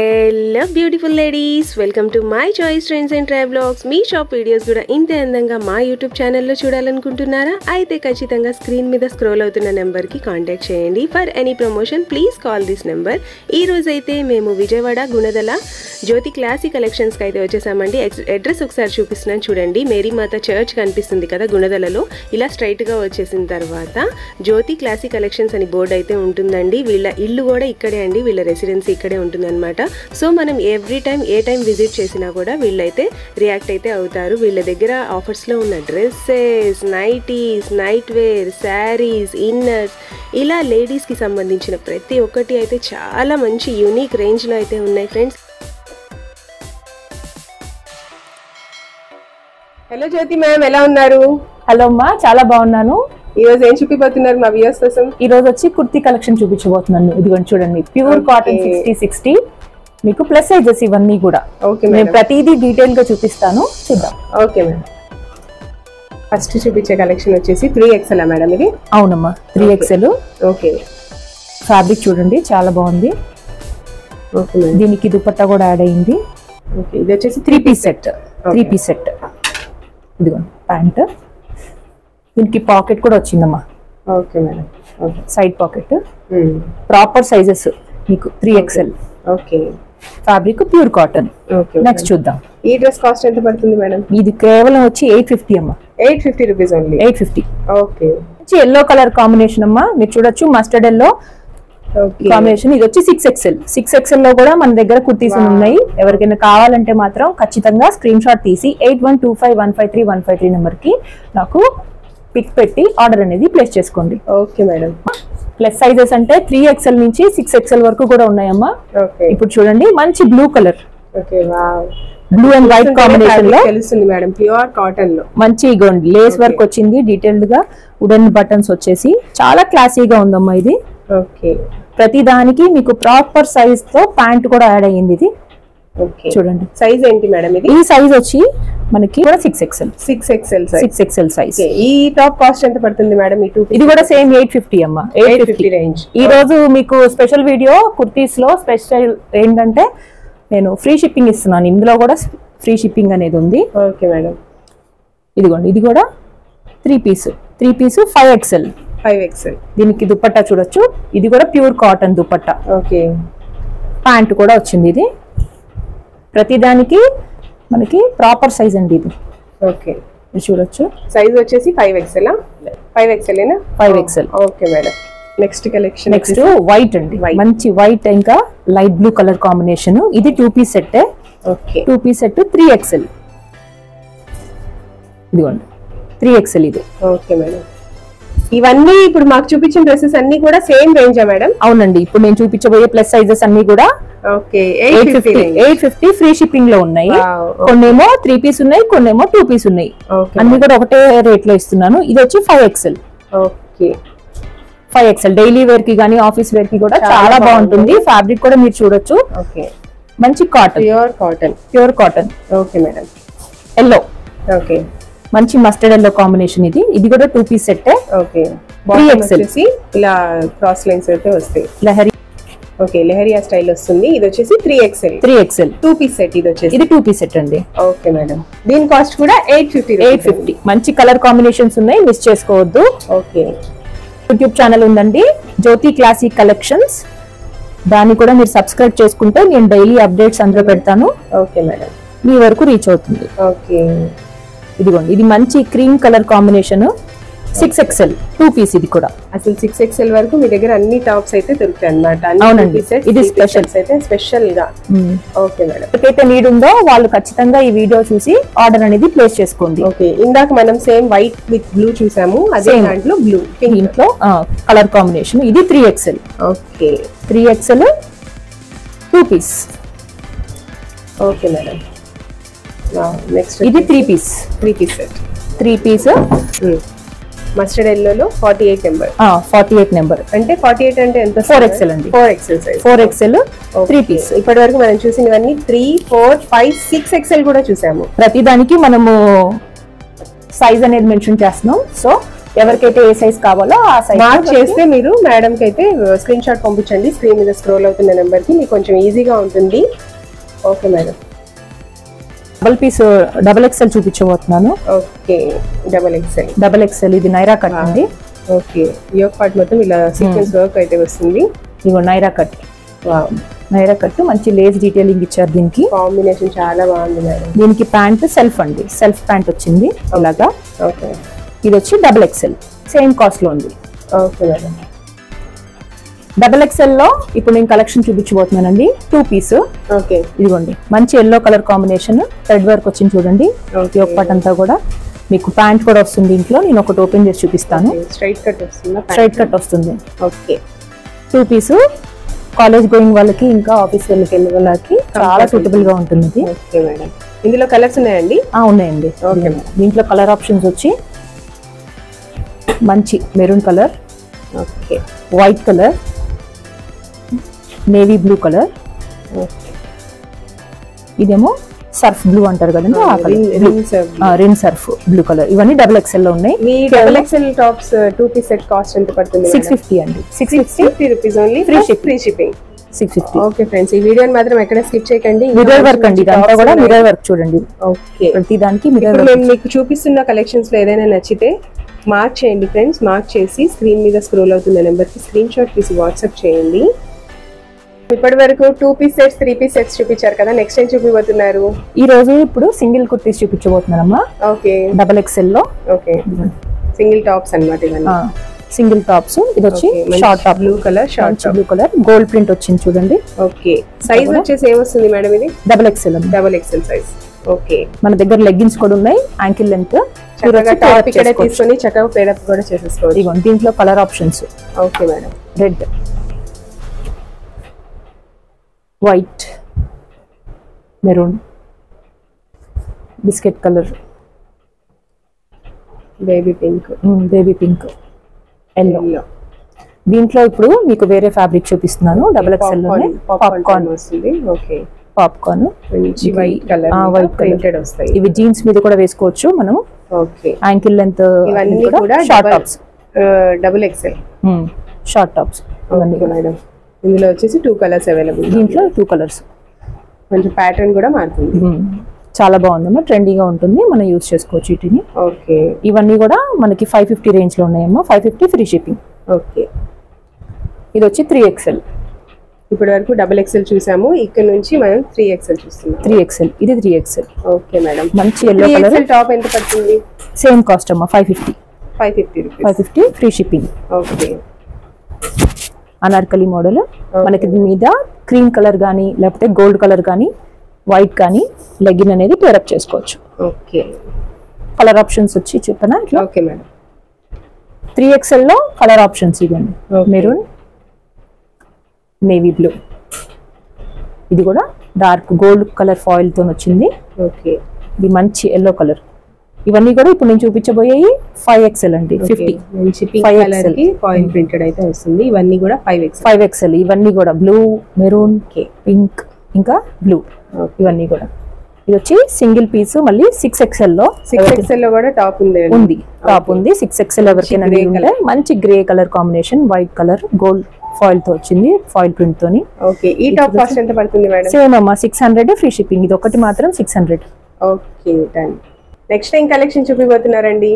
Hello beautiful ladies, welcome to my choice trends and travelogs. Me shop videos కూడా ఇంతే అందంగా మా YouTube ఛానల్లో చూడాలనుకుంటున్నారా? అయితే ఖచ్చితంగా స్క్రీన్ మీద స్క్రోల్ అవుతున్న నెంబర్కి కాంటాక్ట్ చేయండి. For any promotion please call this number. ఈ రోజైతే మేము విజయవాడ గుణదల జ్యోతి క్లాసిక్ కలెక్షన్స్కి అయితే వచ్చేసామండి. అడ్రస్ ఒకసారి చూపిస్తున్నాను చూడండి. మేరీ మాత చర్చ్ కనిపిస్తుంది కదా గుణదలలో. ఇలా స్ట్రైట్గా వచ్చేసిన తర్వాత జ్యోతి క్లాసిక్ కలెక్షన్స్ అని బోర్డు అయితే ఉంటుందండి. వీళ్ళ ఇల్లు కూడా ఇక్కడే అండి, వీళ్ళ రెసిడెన్సీ ఇక్కడే ఉంటుందన్నమాట. సో మనం ఎవ్రీ టైం ఏ టైం విజిట్ చేసినా కూడా వీళ్ళైతే రియాక్ట్ అయితే అవుతారు. వీళ్ళ దగ్గర ఆఫర్స్లో ఉన్న dresses, nighties, night wear, sarees, inners, ఇలా లేడీస్కి సంబంధించిన ప్రతి ఒక్కటి అయితే చాలా మంచి యూనిక్ రేంజ్లో అయితే ఉన్నాయి ఫ్రెండ్స్. హలో జ్యోతి మ్యామ్, ఎలా ఉన్నారు? హలో అమ్మా, చాలా బాగున్నాను. ఈ రోజు ఏం చూపిపోతున్నారు మా వ్యూవర్స్ కోసం? ఈ రోజు వచ్చి కుర్తీ కలెక్షన్ చూపించబోతున్నాను. ఇదిగోండి చూడండి, ప్యూర్ కాటన్ 60-60 మీకు ప్లస్ సైజెస్ ఇవన్నీ కూడా. నేను ప్రతిదీ డీటెయిల్ గా చూపిస్తాను, చూద్దాం. Okay madam. ఫస్ట్ చూపించే కలెక్షన్ వచ్చేసి 3XL మేడం ఇది? అవునమ్మా, 3XL. ఓకే, ఫ్యాబ్రిక్ చూడండి చాలా బాగుంది. Okay madam. దీనికి దుపట్టా కూడా యాడ్ అయింది. ఓకే, ఇది వచ్చేసి 3 పీస్ సెట్. 3 piece set. ఇదిగోండి ప్యాంట్, దీనికి పాకెట్ కూడా వచ్చిందమ్మా. Okay madam. Okay, side pocket. Proper sizes మీకు 3XL. Okay, fabric pure cotton. Okay, next చూద్దాం. ఈ డ్రెస్ కాస్ట్ ఎంత పడుతుంది మేడం? ఇది కేవలం వచ్చి 850 అమ్మా. 850 rupees only. 850. Okay, yellow colour combination అమ్మా, మీరు చూడొచ్చు మస్టర్డ్ ఎల్లో కాంబినేషన్. ఇది వచ్చి 6XL. 6XL లో కూడా మన దగ్గర కుర్తీస్ ఉన్నాయి. ఎవరికైనా కావాలంటే మాత్రం ఖచ్చితంగా స్క్రీన్ షాట్ తీసి 8125153153 నెంబర్ కి నాకు పిక్ పెట్టి ఆర్డర్ అనేది ప్లేస్ చేసుకోండి. Okay madam. ప్లస్ సైజెస్ అంటే 3XL నుంచి 6XL వరకు కూడా ఉన్నాయమ్మా. ఓకే, ఇప్పుడు చూడండి మంచి blue colour. Okay, wow, blue and white combination లో తెలుస్తుంది మేడం, ప్యూర్ కాటన్ లో మంచి ఇగోండి లేస్ వర్క్ వచ్చింది. డీటెయిల్డ్ గా వుడెన్ బటన్స్ వచ్చేసి చాలా క్లాసీగా ఉందమ్మా ఇది. ఓకే, ప్రతి దానికి మీకు ప్రాపర్ సైజ్ తో ప్యాంట్ కూడా యాడ్ అయ్యింది. ఇది ఓకే, చూడండి సైజ్ ఏంటి మేడం ఇది? ఈ సైజ్ వచ్చి మనకి కూడా 6XL. 6XL size. 6XL size. ఈ టాప్ కాస్ట్ ఎంత పడుతుంది మేడం? ఈ 2 ఇది కూడా సేమ్ 850 అమ్మా. 850 రేంజ్. ఈ రోజు మీకు స్పెషల్ వీడియో కుర్తీస్ లో స్పెషల్ ఏంటంటే నేను ఫ్రీ షిప్పింగ్ ఇస్తున్నాను. ఇందులో కూడా ఫ్రీ షిప్పింగ్ అనేది ఉంది. Okay madam. ఇదిగోండి, ఇది కూడా 3 పీస్ 5XL. 5XL. దీనికి దుపట్టా చూడొచ్చు. ఇది కూడా pure cotton dupatta. Okay, pant కూడా వచ్చింది. ఇది ప్రతి దానికి మనకి ప్రాపర్ సైజ్ అండి ఇది. ఓకే, ఇది చూడొచ్చు. సైజ్ వచ్చేసి 5XL. 5XL ఏనా? 5XL. Okay madam. Next collection. Next white అండి, మంచి వైట్ ఇంకా లైట్ బ్లూ కలర్ కాంబినేషన్. ఇది 2 piece set. Okay, 2 piece set 3XL. ఇదిగోండి 3XL ఇది. Okay madam. ఇవన్నీ ఇప్పుడు మాకు చూపించిన డ్రెస్సెస్ అన్ని కూడా సేమ్ రేంజా మేడం? అవునండి, ఇప్పుడు నేను చూపించబోయే ప్లస్ సైజెస్ అన్ని కూడా ఓకే 850 ఫ్రీ షిప్పింగ్ లో ఉన్నాయి. కొన్నేమో 3 పీస్ ఉన్నాయి, కొన్నేమో 2 పీస్ ఉన్నాయి. అన్ని కూడా ఒకటే రేట్ లో ఇస్తున్నాను. ఇది వచ్చి 5XL. Okay, 5XL daily wear కి గానీ ఆఫీస్ వేర్ కి కూడా చాలా బాగుంటుంది. ఫ్యాబ్రిక్ కూడా మీరు చూడొచ్చు. ఓకే, మంచి cotton, pure cotton. Okay madam. Yellow. Okay, మంచి మస్టర్డ్ ఎల్లో కాంబినేషన్. ఇది కూడా 2 పీస్ సెట్. Okay, 3XL. ఇలా క్రాస్ లైన్స్ అయితే వస్తాయి. లహరి. ఓకే, లెహరియా స్టైల్ వస్తుంది. ఇది వచ్చేసి 3XL. 2 piece set. ఇది వచ్చేసి 2 పీస్ సెట్ అండి. Okay madam. దీని కాస్ట్ కూడా 850. మంచి కలర్ కాంబినేషన్స్ ఉన్నాయి, మిస్ చేసుకోవద్దు. ఓకే, యూట్యూబ్ ఛానల్ ఉందండి, జ్యోతి క్లాసిక్ కలెక్షన్స్. దాన్ని కూడా మీరు సబ్స్క్రైబ్ చేసుకుంటే నేను డైలీ అప్డేట్స్ అందులో పెడతాను. ఓకే మేడం, మీ వరకు రీచ్ అవుతుంది. ఓకే, ఇదిగోండి, ఇది మంచి cream colour combination. 6XL 2 piece. ఇది కూడా అసలు 6XL వరకు మీ దగ్గర అన్ని టాప్స్ అయితే దొరుకుతాయి అన్నమాట. అవునండి, ఇది స్పెషల్ అయితే స్పెషల్ గా. Okay madam. ఎవరికైతే నీడ్ ఉందో వాళ్ళు ఖచ్చితంగా ఈ వీడియో చూసి ఆర్డర్ అనేది ప్లేస్ చేసుకోండి. ఓకే, ఇందాక మనం సేమ్ వైట్ విత్ బ్లూ చూసాము, అదే దాంట్లో బ్లూ దీంట్లో కలర్ కాంబినేషన్. ఇది 3XL. Okay, 3XL 2 piece. Okay madam. Next ఇది 3 piece. 3 piece set. 3 piece mustard ఎల్లోలో 48 నెంబర్. 48 నెంబర్ అంటే 48 అంటే ఎంత? 4XL అండి. 4XL size. 4XL 3 piece. ఇప్పటి వరకు మనం చూసినవన్నీ 3, 4, 5, 6XL కూడా చూసాము. ప్రతి దానికి మనము సైజ్ అనేది మెన్షన్ చేస్తున్నాం. సో ఎవరికైతే ఏ సైజ్ కావాలో ఆ సైజ్ మార్క్ చేస్తే మీరు మేడం కి అయితే స్క్రీన్ షాట్ పంపించండి. స్క్రీన్ మీద స్క్రోల్ అవుతున్న నెంబర్ కి మీకు కొంచెం ఈజీగా ఉంటుంది. Okay madam. డబుల్ ఎక్స్ఎల్ చూపించబోతున్నాను. ఓకే డబుల్ ఎక్స్ఎల్ ఇది నైరా కట్ అండి. ఓకే యోక్ పార్ట్ మొత్తం ఇలా సీక్వెన్స్ వర్క్ అయితే వస్తుంది. ఇగో నైరా కట్. నైరా కట్ మంచి లేస్ డీటెయిలింగ్ ఇచ్చారు. దీనికి కాంబినేషన్ చాలా బాగుంది మేడం. దీనికి ప్యాంట్ సెల్ఫ్ అండి, సెల్ఫ్ ప్యాంట్ వచ్చింది ఇలాగా. ఓకే ఇది వచ్చి డబుల్ ఎక్స్ఎల్ సేమ్ కాస్ట్ లో ఉంది. Okay madam. డబుల్ ఎక్స్ఎల్ లో ఇప్పుడు నేను కలెక్షన్ చూపించబోతున్నానండి. 2 పీస్. ఓకే ఇదిగోండి మంచి yellow colour combination thread work వచ్చింది చూడండి. యోక్ పార్ట్ అంతా కూడా మీకు ప్యాంట్ కూడా వస్తుంది. ఇంట్లో నేను ఒకటి ఓపెన్ చేసి చూపిస్తాను. స్ట్రైట్ కట్ వస్తుంది. స్ట్రైట్ కట్ వస్తుంది. ఓకే 2 పీస్ కాలేజ్ గోయింగ్ వాళ్ళకి ఇంకా ఆఫీస్ వెళ్ళి వాళ్ళకి చాలా సూటబుల్ గా ఉంటుంది. Okay madam. ఇందులో కలర్స్ ఉన్నాయండి? ఉన్నాయండి. Okay madam. దీంట్లో కలర్ ఆప్షన్స్ వచ్చి మంచి maroon colour, okay white colour, navy blue colour, ఇదేమో సర్ఫ్ బ్లూ అంటారు కదండి ఆ colour, Rin surf blue colour. ఇవన్నీ డబుల్ ఎక్స్ఎల్ లో ఉన్నాయి. ఈ double XL tops 2 piece set cost ఎంత పడుతుంది? 650 అండి. 650 rupees only, free shipping. 650. Okay friends, ఈ వీడియోని మాత్రం ఎక్కడ స్కిప్ చేయకండి. మిర్రర్ వర్క్ అండి, ఇదంతా కూడా మిర్రర్ వర్క్ చూడండి. ఓకే ప్రతి దానికి మిర్రర్ ఇప్పుడు వర్క్. మేము మీకు చూపిస్తున్న కలెక్షన్స్ లో ఏదైనా నచ్చితే మార్క్ చేయండి ఫ్రెండ్స్. మార్క్ చేసి స్క్రీన్ మీద స్క్రోల్ అవుతున్న నెంబర్ కి స్క్రీన్ షాట్ తీసి వాట్సాప్ చేయండి. ఇప్పటి వరకు 2 పీస్ సెట్స్ 3 పీస్ సెట్స్ చూపించారు కదా, నెక్స్ట్ ఏం చూపిపోతున్నారు? ఈ రోజు ఇప్పుడు సింగిల్ కుర్తీస్ చూపించబోతున్నానమ్మా. ఓకే డబుల్ ఎక్స్ఎల్ లో. ఓకే సింగిల్ టాప్స్ అన్నమాట ఇవన్నీ. Single tops. ఇది వచ్చి short top blue colour, short blue colour gold print వచ్చింది చూడండి. ఓకే సైజ్ వచ్చేసి ఏమొస్తుంది మేడం ఇది? Double XL. Double XL size. Okay మన దగ్గర లెగ్గిన్స్ కూడా ఉన్నాయి, యాంకిల్ లెంత్. చక్కగా టాప్ ఇక్కడ తీసుకొని చక్కగా పేడప్ కూడా చేసేసుకోవచ్చు. ఇదిగోండి దీంట్లో colour options. Okay madam. Red, white, maroon, biscuit colour, baby pink, yellow. దీంట్లో ఇప్పుడు మీకు వేరే ఫ్యాబ్రిక్ చూపిస్తున్నాను. డబుల్ ఎక్స్ఎల్ లోనే పాప్కార్న్ వస్తుంది. Okay popcorn white colour, white printed వస్తాయి. ఇవి జీన్స్ మీద కూడా వేసుకోవచ్చు మనం. ఓకే యాంకిల్ లెంత్ ఇవన్నీ కూడా short tops, double XL short tops. Madam ఇందులో వచ్చేసి 2 కలర్స్ అవైలబుల్. దీంట్లో 2 కలర్స్. కొంచెం ప్యాటర్న్ కూడా మారుతుంది. చాలా బాగుందమ్మా, ట్రెండీగా ఉంటుంది, మనం యూజ్ చేసుకోవచ్చు వీటిని. ఓకే ఇవన్నీ కూడా మనకి 550 రేంజ్ లో ఉన్నాయమ్మా. 550 ఫ్రీ షిప్పింగ్. ఓకే ఇది వచ్చి 3XL. ఇప్పటి వరకు డబుల్ ఎక్స్ఎల్ చూసాము, ఇక్కడ నుంచి మనం 3XL చూస్తున్నాం. 3XL, ఇది 3XL. Okay madam. మంచి ఎల్లో కలర్. టాప్ ఎంత పడుతుంది? సేమ్ కాస్ట్ అమ్మా, 550. 550 free shipping. Okay Anarkali model. మనకి దీని మీద క్రీమ్ కలర్ కానీ లేకపోతే గోల్డ్ కలర్ కానీ వైట్ కానీ లెగ్గిన్ అనేది పేరప్ చేసుకోవచ్చు. ఓకే కలర్ ఆప్షన్స్ వచ్చి చెప్పనా ఇట్లా. Okay madam. 3XL లో కలర్ ఆప్షన్స్ ఇవ్వండి. మెరూన్, నేవీ బ్లూ, ఇది కూడా డార్క్ గోల్డ్ కలర్ ఫాయిల్ తో వచ్చింది. ఓకే ఇది మంచి ఎల్లో కలర్. ఇవన్నీ కూడా ఇప్పుడు నేను చూపించబోయేవి 5XL అండి. 50 మంచి పింక్ కలర్ కి ఫాయిల్ ప్రింటెడ్ అయితే వస్తుంది. ఇవన్నీ కూడా 5XL. ఇవన్నీ కూడా బ్లూ, మెరూన్, పింక్ ఇంకా బ్లూ. ఇవన్నీ కూడా. ఇది వచ్చి సింగిల్ పీస్. మళ్ళీ 6XL లో. 6XL లో కూడా టాప్ ఉంది. టాప్ ఉంది. 6XL ఎవరికైనా ఉంటే మంచి grey colour combination, white colour, gold foil తో వచ్చింది, ఫాయిల్ ప్రింట్ తోని. ఓకే ఈ టాప్ కాస్ట్ ఎంత పడుతుంది మేడం? సేమ్ అమ్మా, 600 ఫ్రీ షిప్పింగ్. ఇది ఒకటి మాత్రం 600. Okay done. Next time collection చూపిపోతున్నారండి.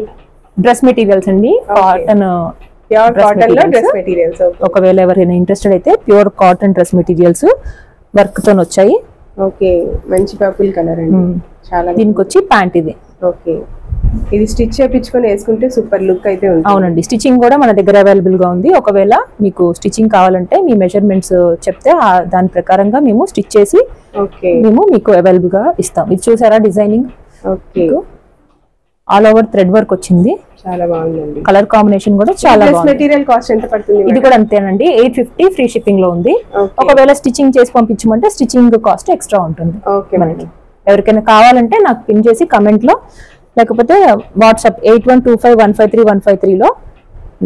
డ్రెస్ మెటీరియల్స్ అండి. కాటన్, ప్యూర్ కాటన్ లో డ్రెస్ మెటీరియల్స్. ఒకవేళ ఎవరైనా ఇంట్రెస్టెడ్ అయితే pure cotton dress materials work తో వచ్చాయి. ఓకే మంచి పర్పుల్ కలర్ అండి, చాలా. దీనికి వచ్చి ప్యాంట్ ఇది. ఓకే ఇది స్టిచ్ చేయించుకొని వేసుకుంటే సూపర్ లుక్ అయితే ఉంటుంది. అవునండి, స్టిచ్చింగ్ కూడా మన దగ్గర అవైలబుల్ గా ఉంది. ఒకవేళ మీకు స్టిచ్చింగ్ కావాలంటే మీ మెజర్మెంట్స్ చెప్తే దాని ప్రకారంగా మేము స్టిచ్ చేసి మేము మీకు అవైలబుల్ గా ఇస్తాం. ఇది చూసారా designing? Okay all over thread work వచ్చింది, చాలా బాగుందండి. కలర్ కాంబినేషన్ కూడా చాలా బాగుంది. మెటీరియల్ కాస్ట్ ఎంత పడుతుంది? ఇది కూడా అంతేనండి, 850 ఫ్రీ షిప్పింగ్ లో ఉంది. ఒకవేళ స్టిచ్చింగ్ చేసి పంపించమంటే స్టిచ్చింగ్ కాస్ట్ ఎక్స్ట్రా ఉంటుంది. ఓకే మనకి ఎవరికైనా కావాలంటే నాకు పిన్ చేసి కమెంట్ లో లేకపోతే వాట్సాప్ 8125153153 లో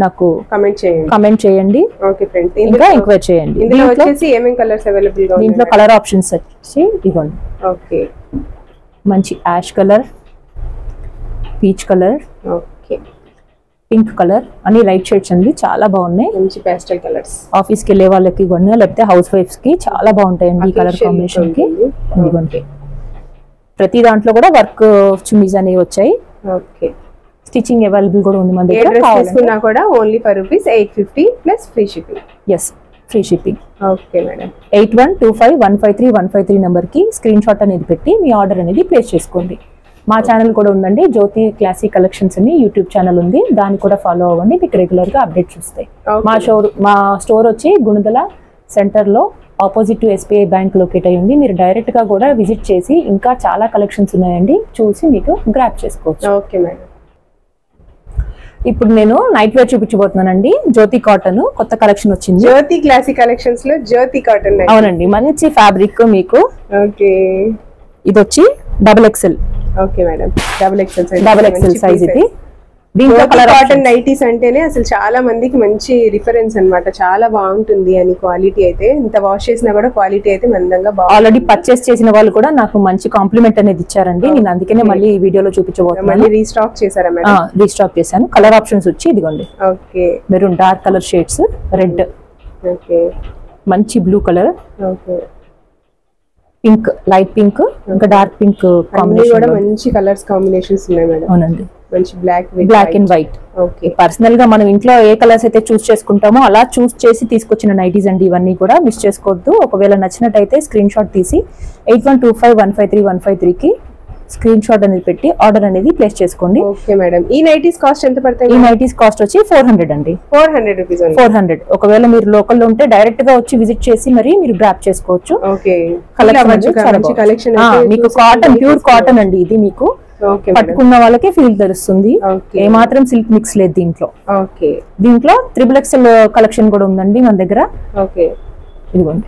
నాకు కమెంట్ చేయండి. ఓకే ఫ్రెండ్స్, ఇంకా ఎంక్వైరీ చేయండి. ఇందులో వచ్చేసి ఏమేం కలర్స్ అవైలబుల్ గా ఉన్నాయి? దీంట్లో కలర్ ఆప్షన్స్ వచ్చి ఇదిగోండి. ఓకే మంచి ash colour, peach colour, okay pink colour అన్ని లైట్ షేడ్స్ అండి, చాలా బాగున్నాయి. మంచి పేస్టల్ కలర్స్, ఆఫీస్ కి వెళ్ళే వాళ్ళకి కూడా లేకపోతే హౌస్ వైఫ్స్ కి చాలా బాగుంటాయండి ఈ కలర్ కాంబినేషన్ కి. ఇదిగోండి ప్రతి దాంట్లో కూడా వర్క్ చున్నీస్ అనేవి వచ్చాయి. ఓకే, స్టిచింగ్ అవైలబుల్ కూడా ఉంది మన దగ్గర. తీసుకున్నా కూడా only for ₹850 plus free shipping. Yes, free shipping. Okay madam. 8125153153 number కి స్క్రీన్ షాట్ అనేది పెట్టి మీ ఆర్డర్ అనేది ప్లేస్ చేసుకోండి. మా ఛానల్ కూడా ఉందండి, జ్యోతి క్లాసిక్ కలెక్షన్స్ అని యూట్యూబ్ ఛానల్ ఉంది, దాన్ని కూడా ఫాలో అవ్వండి, మీకు రెగ్యులర్ గా అప్డేట్స్ వస్తాయి. మా స్టోర్ వచ్చి గుణదల సెంటర్ లో opposite to SBI bank locate అయ్యి ఉంది. మీరు డైరెక్ట్ గా కూడా విజిట్ చేసి ఇంకా చాలా కలెక్షన్స్ ఉన్నాయండి, చూసి మీకు గ్రాప్ చేసుకోవచ్చు. Okay madam. ఇప్పుడు నేను నైట్ వేర్ చూపించబోతున్నానండి. జ్యోతి కాటన్ కొత్త కలెక్షన్ వచ్చింది. జ్యోతి క్లాసిక్ కలెక్షన్స్ లో జ్యోతి కాటన్. అవునండి, మంచి ఫ్యాబ్రిక్ మీకు. ఓకే, ఇది వచ్చి XXL. Okay madam, XXL size ఇది. దీంట్లో కాటన్ నైటీస్ అంటేనే అసలు చాలా మందికి మంచి రిఫరెన్స్ అన్నమాట, చాలా బాగుంటుంది అని. క్వాలిటీ అయితే ఇంత వాష్ చేసినా కూడా క్వాలిటీ అయితే మందంగా బాగుంది. ఆల్రెడీ పర్చేస్ చేసిన వాళ్ళు కూడా నాకు మంచి కాంప్లిమెంట్ అనేది ఇచ్చారండి. నేను అందుకనే మళ్ళీ ఈ వీడియోలో చూపించబోతున్నాను. మళ్ళీ రీస్టాక్ చేశారా మేడం? రీస్టాక్ చేశాను. కలర్ ఆప్షన్స్ వచ్చి ఇదిగోండి. Okay, maroon, dark colour shades, red, okay, మంచి blue colour, okay, pink, light pink, ఇంకా డార్క్ పింక్ కాంబినేషన్ కూడా మంచి కలర్స్ కాంబినేషన్స్ ఉన్నాయి మేడం. అవునండి, మంచి black and white. Okay, personal గా మనం ఇంట్లో ఏ కలర్స్ అయితే చూస్ చేసుకుంటామో అలా చూస్ చేసి తీసుకొచ్చిన నైటీస్ అండి ఇవన్నీ కూడా, మిస్ చేసుకోవద్దు. ఒకవేళ నచ్చినట్టయితే స్క్రీన్ షాట్ తీసి 8125153153 కి స్క్రీన్ షాట్ అనేది పెట్టి ఆర్డర్ అనేది ప్లేస్ చేసుకోండి. Okay madam. ఈ నైటీస్ కాస్ట్ ఎంత పడతాయి? ఈ నైటీస్ కాస్ట్ వచ్చి 400 అండి. 400 రూపీస్. 400. ఒకవేళ మీరు లోకల్ లో ఉంటే డైరెక్ట్ గా వచ్చి విజిట్ చేసి మరి మీరు గ్రాప్ చేసుకోవచ్చు. ఓకే, కలెక్షన్ మీకు కాటన్, ప్యూర్ కాటన్ అండి ఇది. మీకు పట్టుకున్న వాళ్ళకి ఫీల్ తెలుస్తుంది, ఏ మాత్రం సిల్క్ మిక్స్ లేదు దీంట్లో. ఓకే, దీంట్లో XXL కలెక్షన్ కూడా ఉందండి మన దగ్గర. ఓకే, ఇదిగోండి.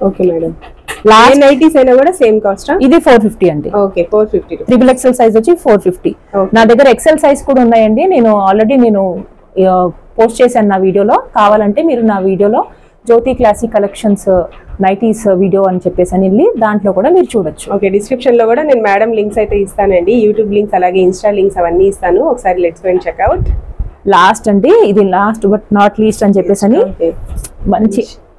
Okay madam. లాస్ట్ నైటీస్ అయినా కూడా సేమ్ కాస్ట్? ఇది 450 అండి. ఓకే, 450. XXL సైజ్ వచ్చి 450. నా దగ్గర XL సైజ్ కూడా ఉన్నాయండి. నేను ఆల్రెడీ పోస్ట్ చేశాను నా వీడియోలో. కావాలంటే మీరు నా వీడియోలో జ్యోతి క్లాసిక్ కలెక్షన్స్ నైటీస్ వీడియో అని చెప్పేసి అని వెళ్ళి దాంట్లో కూడా మీరు చూడొచ్చు. ఓకే, డిస్క్రిప్షన్ లో కూడా నేను మేడం లింక్స్ అయితే ఇస్తానండి, యూట్యూబ్ లింక్స్ అలాగే ఇన్స్టా లింక్స్ అవన్నీ ఇస్తాను. ఒకసారి let's go and checkout. Last అండి, ఇది లాస్ట్ బట్ నాట్ లీస్ట్ అని చెప్పేసి అని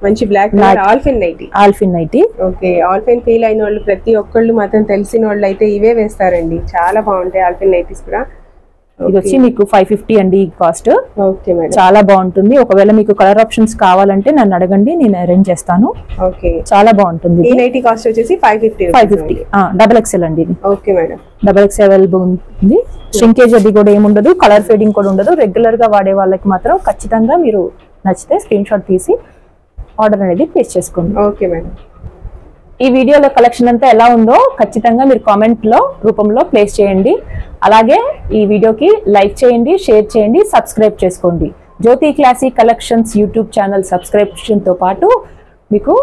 మంచి బ్లాక్ ఆల్ఫిన్ నైటీ. ఓకే, ఆల్ఫిన్ ఫీల్ అయిన వాళ్ళు ప్రతి ఒక్కళ్ళు మాత్రం తెలిసిన వాళ్ళు అయితే ఇవే వేస్తారండి, చాలా బాగుంటాయి ఆల్ఫిన్ నైటీస్ కూడా. ఇది వచ్చి మీకు 550 అండి కాస్ట్. ఓకే మేడం, చాలా బాగుంటుంది. ఒకవేళ మీకు కలర్ ఆప్షన్స్ కావాలంటే నన్ను అడగండి, నేను అరేంజ్ చేస్తాను. ఓకే, చాలా బాగుంటుంది. ఈ నైటీ కాస్ట్ వచ్చేసి 550. XXL అండి ఇది. ఓకే మేడం, XXL అవైలబుల్ ఉంది. ష్రింకేజ్ అది కూడా ఏముండదు, కలర్ ఫేడింగ్ కూడా ఉండదు. రెగ్యులర్ గా వాడే వాళ్ళకి మాత్రం ఖచ్చితంగా మీరు నచ్చితే స్క్రీన్ షాట్ తీసి ఆర్డర్ అనేది ప్లేస్ చేసుకోండి. Okay madam. ఈ వీడియోలో కలెక్షన్ అంతా ఎలా ఉందో ఖచ్చితంగా మీరు కామెంట్ లో రూపంలో ప్లేస్ చేయండి. అలాగే ఈ వీడియోకి లైక్ చేయండి, షేర్ చేయండి, సబ్స్క్రైబ్ చేసుకోండి. Jyoti classic collections YouTube channel subscription తో పాటు మీకు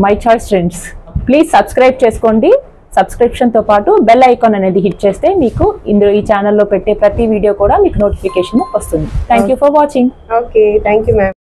my choice trends please subscribe చేసుకోండి. సబ్స్క్రిప్షన్ తో పాటు బెల్ ఐకాన్ అనేది హిట్ చేస్తే మీకు ఇందులో ఈ ఛానల్లో పెట్టే ప్రతి వీడియో కూడా మీకు నోటిఫికేషన్ వస్తుంది. Thank you for watching. Okay, thank you ma'am.